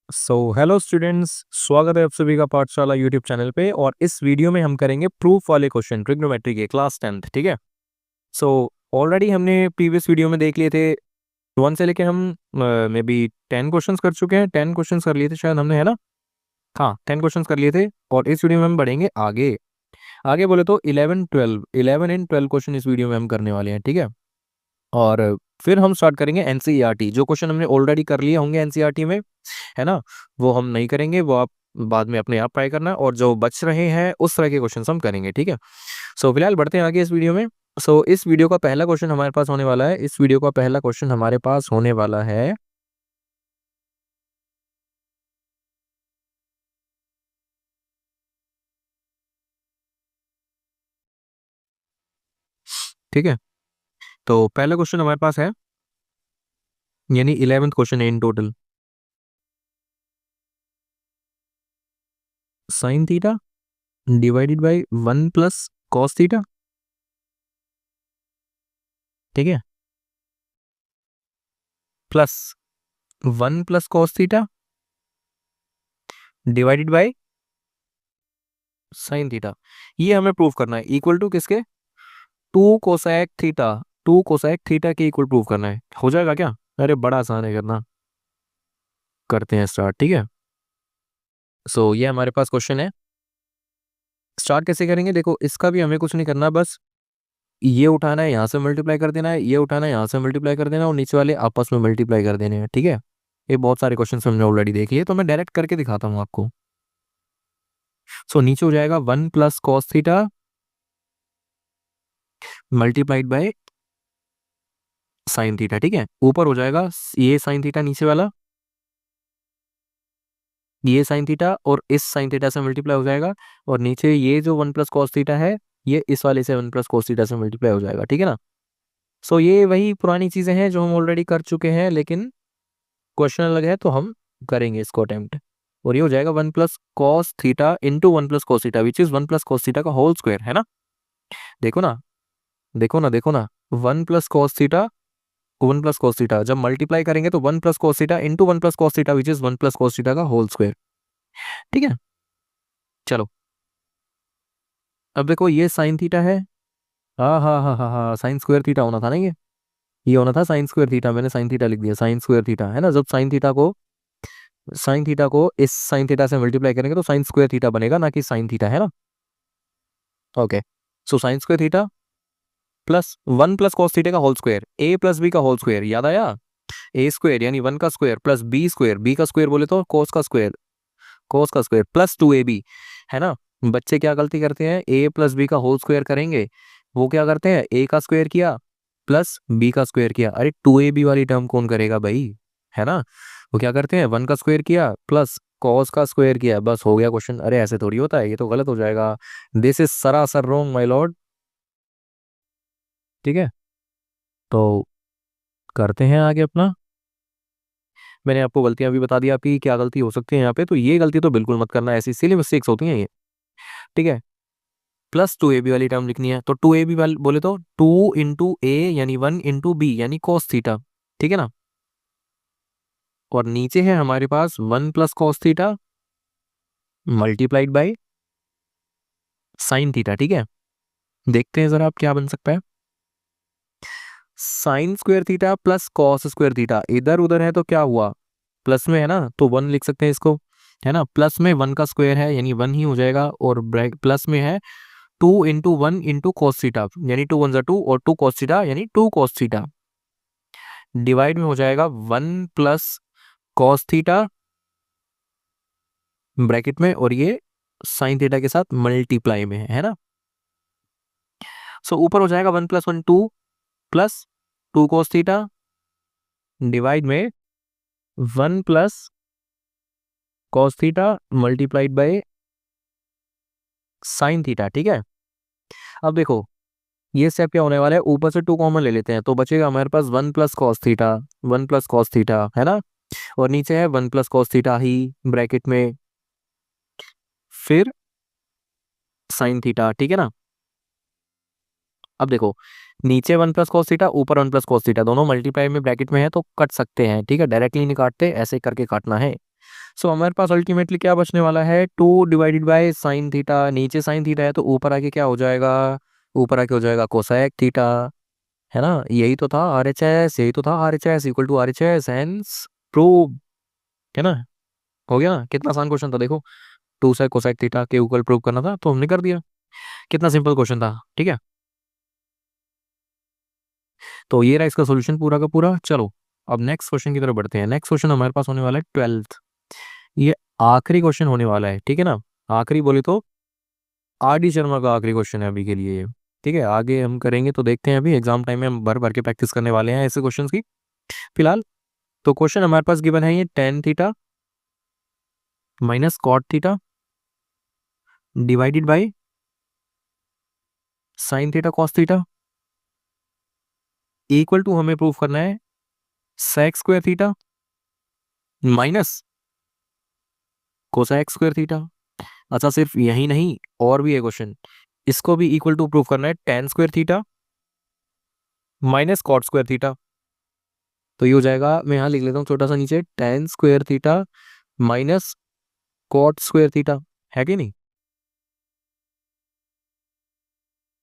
Hello students, स्वागत है आप सभी का पाठशाला यूट्यूब चैनल पे। और इस वीडियो में हम करेंगे प्रूफ वाले क्वेश्चन ट्रिग्नोमेट्री के क्लास 10th। ठीक है। सो ऑलरेडी हमने प्रीवियस वीडियो में देख लिए थे, 1 से लेके हम मे बी 10 क्वेश्चंस कर चुके हैं। 10 क्वेश्चंस कर लिए थे शायद हमने, है ना। हाँ, 10 क्वेश्चंस कर लिए थे और इस वीडियो में हम बढ़ेंगे आगे। आगे बोले तो 11 एंड 12 क्वेश्चन इस वीडियो में हम करने वाले हैं। ठीक है। और फिर हम स्टार्ट करेंगे एनसीईआरटी। जो क्वेश्चन हमने ऑलरेडी कर लिए होंगे एनसीईआरटी में, है ना, वो हम नहीं करेंगे, वो आप बाद में अपने आप ट्राई करना। और जो बच रहे हैं उस तरह के क्वेश्चन हम करेंगे। ठीक है। फिलहाल बढ़ते हैं आगे इस वीडियो में। इस वीडियो का पहला क्वेश्चन हमारे पास होने वाला है। इस वीडियो का पहला क्वेश्चन हमारे पास होने वाला है, ठीक है। तो पहला क्वेश्चन हमारे पास है, यानी 11th क्वेश्चन है in total. Sine theta divided by 1 plus cos theta. ठीक है। Plus 1 plus cos theta divided by sine theta. ये हमें प्रूव करना है इक्वल टू किसके, 2 कोसेक थीटा। 2 कोसेक थीटा के इक्वल प्रूव करना है। हो जाएगा क्या? अरे बड़ा आसान है करना। करते हैं स्टार्ट। ठीक है। ये हमारे पास क्वेश्चन है। स्टार्ट कैसे करेंगे? देखो, इसका भी हमें कुछ नहीं करना, बस ये उठाना है, यहाँ से मल्टीप्लाई कर देना है, ये उठाना है, यहाँ से मल्टीप्लाई कर देना है, और नीचे वाले आपस में मल्टीप्लाई कर देने हैं। ठीक है। ये बहुत सारे क्वेश्चन हमने ऑलरेडी देख लिए, तो मैं डायरेक्ट करके दिखाता हूँ आपको। नीचे हो जाएगा 1 plus cos theta multiplied by sine theta. ठीक है। ऊपर हो जाएगा ये साइन थीटा, नीचे वाला ये साइन थीटा, और इस साइन थीटा से मल्टीप्लाई हो जाएगा। और नीचे ये जो 1 प्लस कॉस थीटा है, ये इस वाले से 1 प्लस कॉस थीटा से मल्टीप्लाई हो जाएगा। ठीक है ना। ये वही पुरानी चीजें हैं जो हम ऑलरेडी कर चुके हैं, लेकिन क्वेश्चन अलग है तो हम करेंगे इसको अटेम्प्ट। और ये हो जाएगा 1 plus cos theta into 1 plus cos theta, which is 1 plus cos theta का होल स्क्वायर, है ना। देखो ना, देखो ना, देखो ना, 1 plus cos theta, 1 plus cos theta जब मल्टीप्लाई करेंगे तो 1 plus cos theta into 1 plus cos theta, which is 1 plus cos theta का होल स्क्वायर। ठीक है। चलो, अब देखो ये साइन थीटा है। हाँ हाँ हाँ हाँ हाँ, साइन स्क्वायर थीटा होना था ना ये होना था साइन स्क्वायर थीटा। मैंने साइन थीटा लिख दिया, साइन स्क्वायर थीटा, है ना। जब साइन थीटा को इस साइन थीटा से मल्टीप्लाई करेंगे तो साइन स्क्वायर थीटा बनेगा, ना कि साइन थीटा, है ना। Okay. Sine square theta plus 1 plus cos theta का whole square, A plus B का होल स्क्वायर, याद आया। ए स्क्वायर यानी 1 का स्क्वायर प्लस बी स्क्वायर, बी का स्क्वायर बोले तो कोस का स्क्वायर, कोस का स्क्वायर प्लस 2ab, है ना। बच्चे क्या गलती करते हैं, ए प्लस बी का होल स्क्वायर करेंगे, वो क्या करते हैं, ए का स्क्वायर किया प्लस बी का स्क्वायर किया। अरे 2ab वाली टर्म कौन करेगा भाई, है ना। वो क्या करते हैं, 1 का स्क्वायर किया प्लस कॉस का स्क्वायर किया, बस हो गया क्वेश्चन। अरे ऐसे थोड़ी होता है, ये तो गलत हो जाएगा। दिस इज सरासर रोंग माय लॉर्ड। ठीक है। तो करते हैं आगे अपना। मैंने आपको गलतियां भी बता दी, आपकी क्या गलती हो सकती है यहाँ पे। तो ये गलती तो बिल्कुल मत करना, ऐसी सिली मिस्टेक्स होती हैं ये। ठीक है। प्लस 2ab वाली टर्म लिखनी है, तो 2ab वाली बोले तो 2 इंटू ए यानी 1 इंटू बी यानी कॉस थीटा। ठीक है ना। और नीचे है हमारे पास 1 plus cos theta multiplied by sine theta. ठीक है। देखते हैं जरा आप क्या बन सकता है। Sine square theta plus cos square theta, इधर उधर है तो क्या हुआ, प्लस में है ना, तो 1 लिख सकते हैं इसको, है ना। प्लस में 1 का स्क्वायर है यानी 1 ही हो जाएगा, और ब्रैक प्लस में है 2 इंटू 1 इंटू कॉस थीटा यानी 2 1 2, और 2 कॉस थीटा यानी 2 कॉस थीटा। डिवाइड में हो जाएगा 1 प्लस कॉस थीटा ब्रैकेट में, और ये साइन थीटा के साथ मल्टीप्लाई में है ना। ऊपर हो जाएगा 1 + 1 2 प्लस 2 कॉस थीटा डिवाइड में 1 plus cos theta multiplied by sine theta. ठीक है। अब देखो, ये स्टेप क्या होने वाला है, ऊपर से 2 कॉमन ले लेते हैं तो बचेगा हमारे पास 1 plus cos theta, 1 plus cos theta, है ना। और नीचे है 1 प्लस कॉस थीटा ही ब्रैकेट में, फिर साइन थीटा। ठीक है ना। अब देखो, नीचे 1 + cos थीटा, ऊपर 1 + cos थीटा, दोनों मल्टीप्लाई में ब्रैकेट में है तो कट सकते हैं, ठीक है, डायरेक्टली नहीं काटते, ऐसे करके काटना है। सो हमारे पास अल्टीमेटली क्या बचने वाला है, 2/sin थीटा, नीचे साइन थीटा है तो ऊपर आके क्या हो जाएगा, ऊपर आके हो जाएगा कोसेक थीटा, है ना, यही तो था RHS, यही तो था RHS equal to RHS, hence prove, है ना, हो गया ना, कितना आसान क्वेश्चन था देखो, 2 sec कोसेक थीटा के इक्वल प्रूव करना था तो हमने कर दिया, कितना सिंपल क्वेश्चन था, ठीक है। तो ये रहा इसका सोल्यूशन पूरा का पूरा। चलो अब नेक्स्ट क्वेश्चन की तरफ बढ़ते हैं। नेक्स्ट क्वेश्चन हमारे पास होने वाला है 12th, ये आखिरी क्वेश्चन होने वाला है, ठीक है ना, आखिरी बोले तो RD शर्मा का आखिरी क्वेश्चन है अभी के लिए ये, ठीक है, आगे हम करेंगे तो देखते हैं, अभी एग्जाम टाइम में हम भर भर के प्रैक्टिस करने वाले हैं ऐसे क्वेश्चंस की फिलहाल। तो क्वेश्चन हमारे पास गिवन है ये tan theta minus cot theta divided by sin theta cos theta equal to, हमें प्रूफ करना है sec square theta minus cosec square theta. अच्छा सिर्फ यही नहीं, और भी है क्वेश्चन, इसको भी इक्वल टू प्रूफ करना है tan square theta minus cot square theta. तो ये हो जाएगा, मैं यहाँ लिख लेता हूँ छोटा सा नीचे, tan square theta minus cot square theta, है कि नहीं।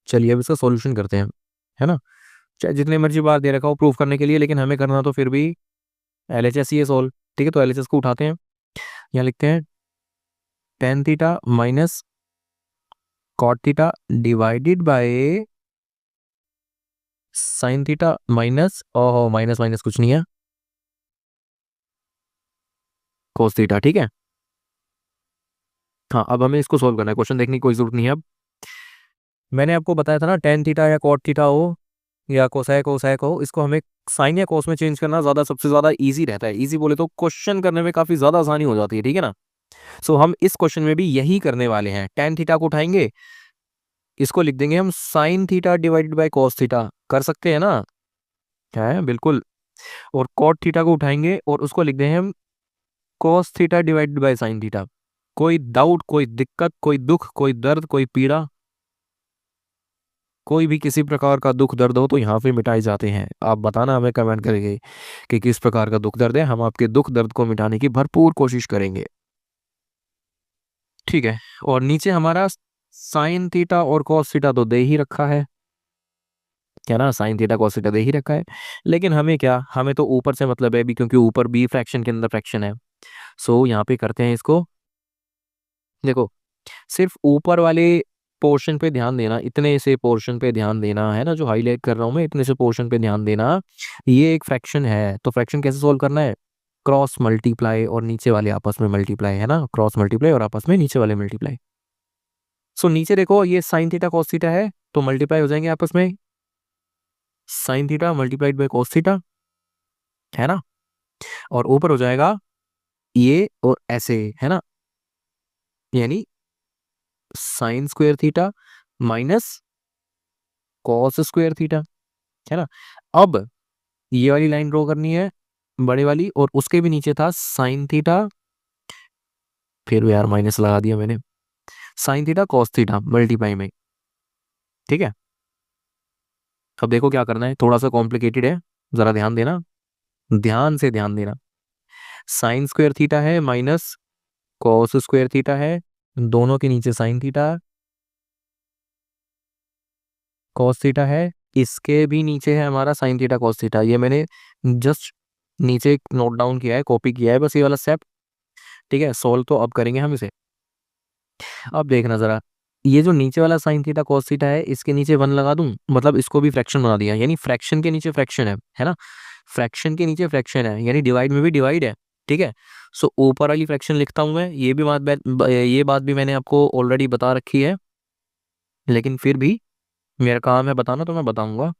चलिए अब इसका सॉल्यूशन करते हैं, है ना, चाहे जितने मर्जी बार दे रखा हो प्रूफ करने के लिए, लेकिन हमें करना तो फिर भी LHS ही है सोल्व, ठीक है। तो LHS को उठाते हैं, यहाँ लिखते हैं tan theta minus cot theta divided by sin theta minus, ओहो माइनस माइनस कुछ नहीं है, cos थीटा, ठीक है। हाँ अब हमें इसको सोल्व करना है, क्वेश्चन देखने की कोई जरूरत नहीं है अब। मैंने आपको बताया था ना, tan थीटा या cot थीटा हो या कोसेक हो, इसको हमें साइन या कोस में चेंज करना ज्यादा सबसे ज्यादा इजी रहता है। इजी बोले तो क्वेश्चन करने में काफी ज्यादा आसानी हो जाती है, ठीक है ना। सो हम इस क्वेश्चन में भी यही करने वाले हैं, tan थीटा को उठाएंगे, इसको लिख देंगे हम sin theta divided bye cos theta, कर सकते हैं ना, है बिल्कुल। और cot थीटा को उठाएंगे और उसको लिख देंगे हम cos theta divided by sin theta. कोई डाउट, कोई दिक्कत, कोई दुख, कोई दर्द, कोई पीड़ा, कोई भी किसी प्रकार का दुख दर्द हो तो यहाँ पे मिटाए जाते हैं। आप बताना हमें कमेंट करेंगे कि किस प्रकार का दुख दर्द है, हम आपके दुख दर्द को मिटाने की भरपूर कोशिश करेंगे, ठीक है। और नीचे हमारा साइन थीटा और कॉस थीटा तो दे ही रखा है, क्या ना, साइन थीटा कॉस थीटा दे ही रखा है, लेकिन हमें क्या, हमें तो ऊपर से मतलब है भी, क्योंकि ऊपर भी फ्रैक्शन के अंदर फ्रैक्शन है। सो यहाँ पे करते हैं इसको, देखो सिर्फ ऊपर वाले पोर्शन पे ध्यान देना, इतने से पोर्शन पे ध्यान देना, है ना, जो हाईलाइट कर रहा हूं मैं, इतने से पोर्शन पे ध्यान देना। ये एक फ्रैक्शन है तो फ्रैक्शन कैसे सोल्व करना है, क्रॉस मल्टीप्लाई और नीचे वाले आपस में मल्टीप्लाई, है ना, क्रॉस मल्टीप्लाई और आपस में नीचे वाले मल्टीप्लाई। सो नीचे देखो ये साइन थीटा कॉस थीटा है तो मल्टीप्लाई हो जाएंगे आपस में, sine theta multiplied by cos theta, है ना, और ऊपर हो जाएगा ये और ऐसे, है ना, यानी sign square theta minus cos square theta, है ना। अब ये वाली लाइन ड्रॉ करनी है बड़े वाली, और उसके भी नीचे था साइन थीटा, फिर भी यार माइनस लगा दिया मैंने, sine theta cos theta multiply में, ठीक है। अब देखो क्या करना है, थोड़ा सा कॉम्प्लिकेटेड है, जरा ध्यान देना, ध्यान से ध्यान देना। साइन स्क्वायर थीटा है माइनस कॉस स्क्वायर थीटा है, दोनों के नीचे साइन थीटा कॉस थीटा है, इसके भी नीचे है हमारा साइन थीटा कॉस थीटा। ये मैंने जस्ट नीचे नोट डाउन किया है, कॉपी किया है बस ये वाला स्टेप, ठीक है। सोल्व तो अब करेंगे हम इसे। अब देखना जरा, ये जो नीचे वाला साइन थीटा कॉस थीटा है, इसके नीचे 1 लगा दूं, मतलब इसको भी फ्रैक्शन बना दिया, यानी फ्रैक्शन के नीचे फ्रैक्शन है ना, फ्रैक्शन के नीचे फ्रैक्शन है, यानी डिवाइड में भी डिवाइड है, ठीक है। सो ऊपर वाली फ्रैक्शन लिखता हूं मैं, ये बात भी मैंने आपको ऑलरेडी बता रखी है, लेकिन फिर भी मेरा काम है बताना तो मैं बताऊंगा,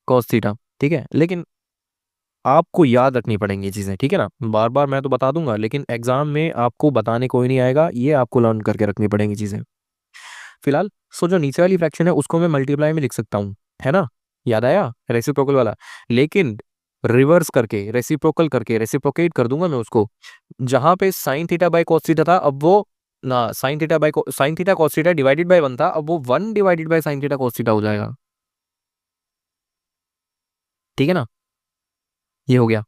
कॉस थीटा, ठीक है। लेकिन आपको याद रखनी पड़ेंगी चीजें, ठीक है ना, बार बार मैं तो बता दूंगा लेकिन एग्जाम में आपको बताने कोई नहीं आएगा, ये आपको लर्न करके रखनी पड़ेंगी चीजें फिलहाल। सो जो नीचे वाली फ्रैक्शन है उसको मैं मल्टीप्लाई में लिख सकता हूँ, है ना, याद आया रेसिप्रोकल वाला, लेकिन रिवर्स करके रेसिप्रोकल करके रेसिप्रोकेट कर दूंगा मैं उसको, जहां पे sine theta by cos theta था, अब वो ना sine theta cos theta divided bye 1 था, अब वो 1 divided by sine theta cos theta हो जाएगा, ठीक है ना, ये हो गया।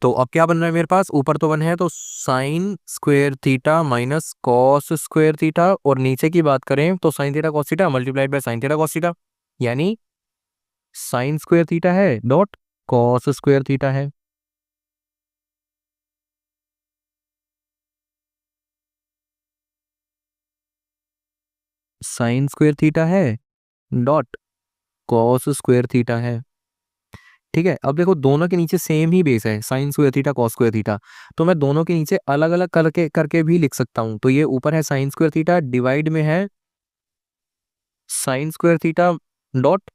तो अब क्या बन रहा है मेरे पास, ऊपर तो 1 है तो sine square theta minus cos square theta, और नीचे की बात करें तो sine theta cos theta multiplied by sine theta cos theta, यानी साइन स्क्वेयर थीटा है डॉट कॉस स्क्वेयर थीटा है। साइन स्क्वेयर थीटा है डॉट कॉस स्क्वेयर थीटा है। ठीक है, अब देखो दोनों के नीचे सेम ही बेस है, sine square theta cos square theta, तो मैं दोनों के नीचे अलग अलग करके करके भी लिख सकता हूं। तो ये ऊपर है साइन स्क्वेयर थीटा, डिवाइड में है sine square theta dot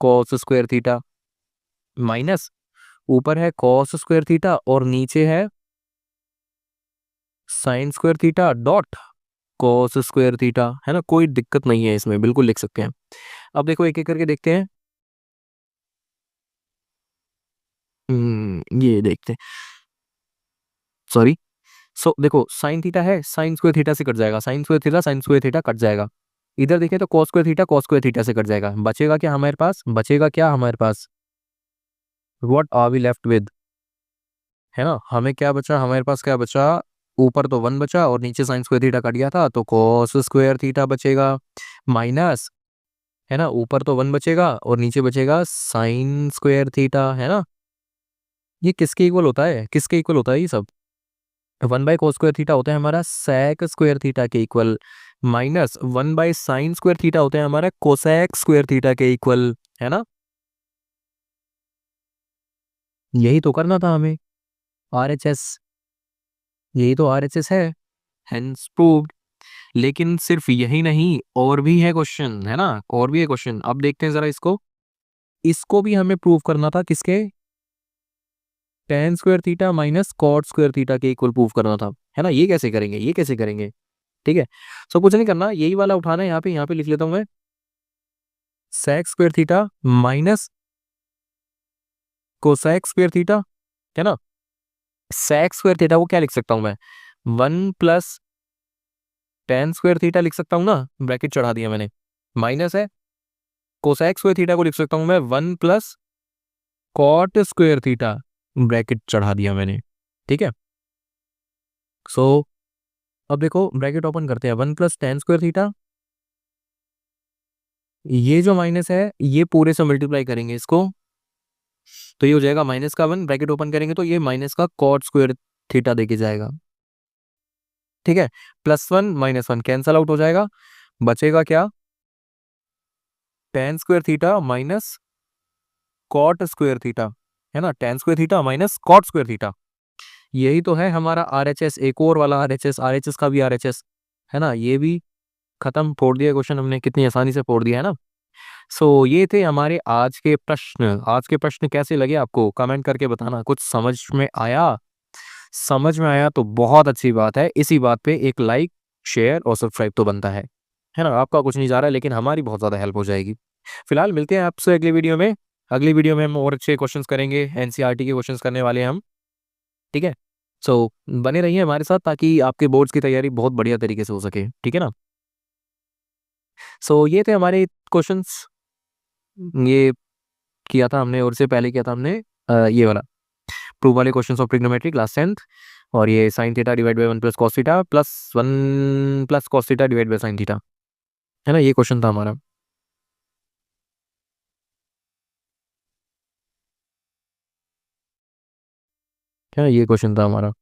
cos square theta, minus ऊपर है कॉस स्क्वेयर थीटा और नीचे है sine square theta dot cos square theta, है ना, कोई दिक्कत नहीं है इसमें, बिल्कुल लिख सकते हैं। अब देखो एक एक करके देखते हैं। ये देखते हैं, सॉरी। देखो साइन थीटा है, साइन स्क्वायर थीटा से कट जाएगा, sine square theta sine square theta cut जाएगा। इधर देखें तो कॉस स्क्वायर थीटा से कट जाएगा, बचेगा क्या हमारे पास, बचेगा क्या हमारे पास, what are we left with, है ना, हमें क्या बचा, हमारे पास क्या बचा, ऊपर तो 1 बचा और नीचे साइन स्क्वायर थीटा कट गया था तो कॉस स्क्वायर थीटा बचेगा, माइनस, है ना, ऊपर तो 1 बचेगा और नीचे बचेगा साइन स्क्वायर थीटा, है ना। ये किसके इक्वल होता है, किसके इक्वल होता है ये सब, 1/cos² थीटा होता है हमारा sec² थीटा के इक्वल, माइनस 1/sin² थीटा होता है हमारा cosec² थीटा के इक्वल, है ना। यही तो करना था हमें, RHS, यही तो RHS है, हेंस प्रूव्ड। लेकिन सिर्फ यही नहीं, और भी है क्वेश्चन, है ना, और भी है क्वेश्चन। अब देखते हैं जरा इसको, इसको भी हमें प्रूव करना था, किसके, tan² theta minus cot² theta के इक्वल प्रूव करना था, है ना। ये कैसे करेंगे, ये कैसे करेंगे, ठीक है। कुछ नहीं करना, यही वाला उठाना है, यहाँ पे लिख लेता हूं मैं, sec² theta minus cosec² theta, है ना। sec² थीटा को क्या लिख सकता हूं मैं, 1 + tan² थीटा लिख सकता हूं ना, ब्रैकेट चढ़ा दिया मैंने, माइनस है cosec² थीटा को लिख सकता हूं मैं 1 + cot² थीटा, ब्रैकेट चढ़ा दिया मैंने, ठीक है। सो अब देखो ब्रैकेट ओपन करते हैं, 1 + tan² थीटा, ये जो माइनस है ये पूरे से मल्टीप्लाई करेंगे इसको, तो ये हो जाएगा -1, ब्रैकेट ओपन करेंगे तो ये माइनस का cot² थीटा देके जाएगा, ठीक है। +1 -1 कैंसल आउट हो जाएगा, बचेगा क्या, tan² theta minus cot² theta, है ना, tan² theta minus cot² theta. यही तो है हमारा RHS, एक और वाला RHS का भी RHS, है ना, ये भी खत्म, फोड़ दिया क्वेश्चन हमने, कितनी आसानी से फोड़ दिया, है ना। ये थे हमारे आज के प्रश्न। आज के प्रश्न कैसे लगे आपको, कमेंट करके बताना, कुछ समझ में आया, समझ में आया तो बहुत अच्छी बात है, इसी बात पे एक लाइक शेयर और सब्सक्राइब तो बनता है ना। आपका कुछ नहीं जा रहा लेकिन हमारी बहुत ज़्यादा हेल्प हो जाएगी। फिलहाल मिलते हैं आपसे अगली वीडियो में, अगली वीडियो में हम और अच्छे क्वेश्चंस करेंगे, एनसीईआरटी के क्वेश्चंस करने वाले हैं हम, ठीक है। बने रहिए हमारे साथ ताकि आपके बोर्ड्स की तैयारी बहुत बढ़िया तरीके से हो सके, ठीक है ना। ये थे हमारे क्वेश्चंस, ये किया था हमने, और से पहले किया था हमने ये वाला प्रूव वाले questions of trigonometry class 10th, और ये sine theta divide by 1 + cos theta plus 1 + cos theta divide by sine theta, है ना, ये क्वेश्चन था हमारा, है ना, ये क्वेश्चन था हमारा।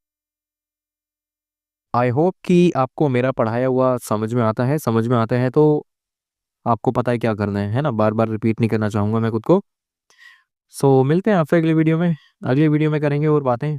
आई होप कि आपको मेरा पढ़ाया हुआ समझ में आता है, समझ में आता है तो आपको पता है क्या करना है ना, बार बार रिपीट नहीं करना चाहूँगा मैं खुद को। मिलते हैं आपसे अगली वीडियो में, अगली वीडियो में करेंगे और बातें।